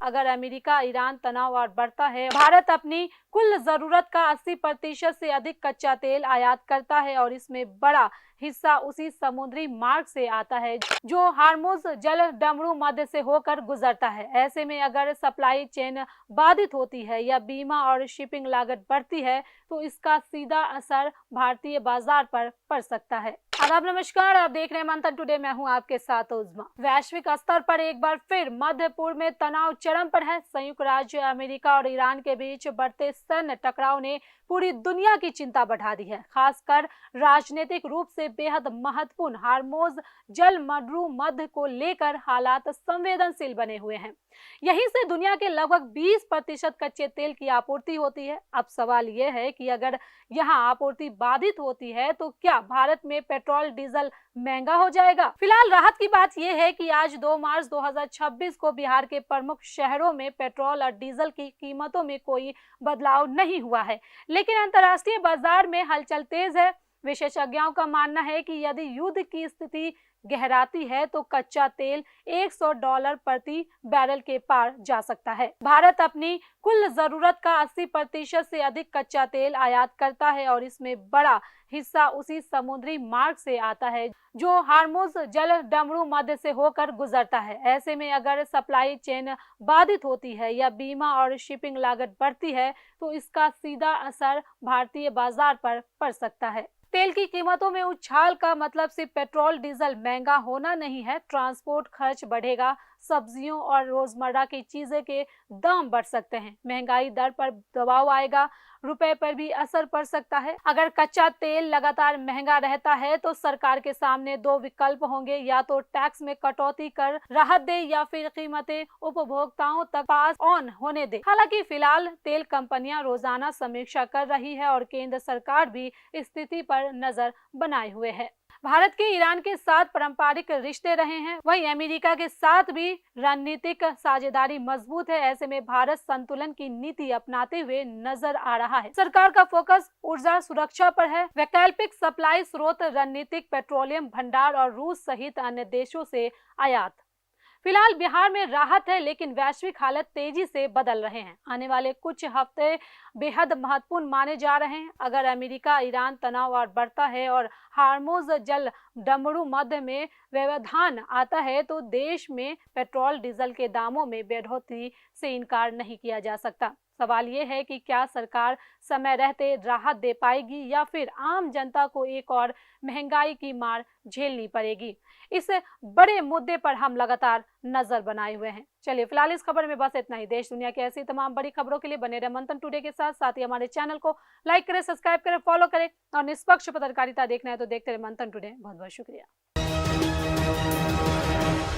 अगर America Iran तनाव और बढ़ता है, भारत अपनी कुल जरूरत का 80% से अधिक कच्चा तेल आयात करता है और इसमें बड़ा हिस्सा उसी समुद्री मार्ग से आता है जो हार्मुज जल डमरू मध्य से होकर गुजरता है। ऐसे में अगर सप्लाई चेन बाधित होती है या बीमा और शिपिंग लागत बढ़ती है तो इसका सीधा असर भारतीय बाजार पर पड़ सकता है। आदाब, नमस्कार, आप देख रहे हैं मंथन टुडे। मैं हूं आपके साथ उज़मा। वैश्विक स्तर पर एक बार फिर मध्य पूर्व में तनाव चरम पर है। संयुक्त राज्य अमेरिका और ईरान के बीच बढ़ते सैन्य टकराव ने पूरी दुनिया की चिंता बढ़ा दी है। खासकर राजनीतिक रूप से बेहद महत्वपूर्ण हार्मुज जल मडरू मध्य को लेकर हालात संवेदनशील बने हुए हैं। यहीं से दुनिया के लगभग 20% कच्चे तेल की आपूर्ति होती है। अब सवाल यह है कि अगर यहां आपूर्ति बाधित होती है तो क्या भारत में पेट्रोल डीजल महंगा हो जाएगा? फिलहाल राहत की बात यह है कि आज 2 मार्च 2026 को बिहार के प्रमुख शहरों में पेट्रोल और डीजल की कीमतों में कोई बदलाव नहीं हुआ है, लेकिन अंतर्राष्ट्रीय बाजार में हलचल तेज है। विशेषज्ञों का मानना है कि यदि युद्ध की स्थिति गहराती है तो कच्चा तेल $100 प्रति बैरल के पार जा सकता है। भारत अपनी कुल जरूरत का 80% से अधिक कच्चा तेल आयात करता है और इसमें बड़ा हिस्सा उसी समुद्री मार्ग से आता है जो हार्मुज जल डमरू मध्य से होकर गुजरता है। ऐसे में अगर सप्लाई चेन बाधित होती है या बीमा और शिपिंग लागत बढ़ती है तो इसका सीधा असर भारतीय बाजार पर पड़ सकता है। तेल की कीमतों में उछाल का मतलब सिर्फ पेट्रोल डीजल महंगा होना नहीं है। ट्रांसपोर्ट खर्च बढ़ेगा, सब्जियों और रोजमर्रा की चीजें के दाम बढ़ सकते हैं, महंगाई दर पर दबाव आएगा, रुपए पर भी असर पड़ सकता है। अगर कच्चा तेल लगातार महंगा रहता है तो सरकार के सामने 2 विकल्प होंगे, या तो टैक्स में कटौती कर राहत दे या फिर कीमतें उपभोक्ताओं तक पास ऑन होने दे। हालांकि फिलहाल तेल कंपनियां रोजाना समीक्षा कर रही है और केंद्र सरकार भी स्थिति पर नजर बनाए हुए है। भारत के ईरान के साथ पारंपरिक रिश्ते रहे हैं, वहीं अमेरिका के साथ भी रणनीतिक साझेदारी मजबूत है। ऐसे में भारत संतुलन की नीति अपनाते हुए नजर आ रहा है। सरकार का फोकस ऊर्जा सुरक्षा पर है, वैकल्पिक सप्लाई स्रोत, रणनीतिक पेट्रोलियम भंडार और रूस सहित अन्य देशों से आयात। फिलहाल बिहार में राहत है, लेकिन वैश्विक हालत तेजी से बदल रहे हैं। आने वाले कुछ हफ्ते बेहद महत्वपूर्ण माने जा रहे हैं। अगर अमेरिका ईरान तनाव और बढ़ता है और हार्मुज जल डमरू मध्य में व्यवधान आता है तो देश में पेट्रोल डीजल के दामों में बढ़ोतरी से इनकार नहीं किया जा सकता। सवाल ये है कि क्या सरकार समय रहते राहत दे पाएगी या फिर आम जनता को एक और महंगाई की मार झेलनी पड़ेगी। इस बड़े मुद्दे पर हम लगातार नजर बनाए हुए हैं। चलिए फिलहाल इस खबर में बस इतना ही। देश दुनिया की ऐसी तमाम बड़ी खबरों के लिए बने रहे मंथन टुडे के साथ ही हमारे चैनल को लाइक करें, सब्सक्राइब करें, फॉलो करें और निष्पक्ष पत्रकारिता देखना है तो देखते रहे मंथन टुडे। बहुत बहुत शुक्रिया।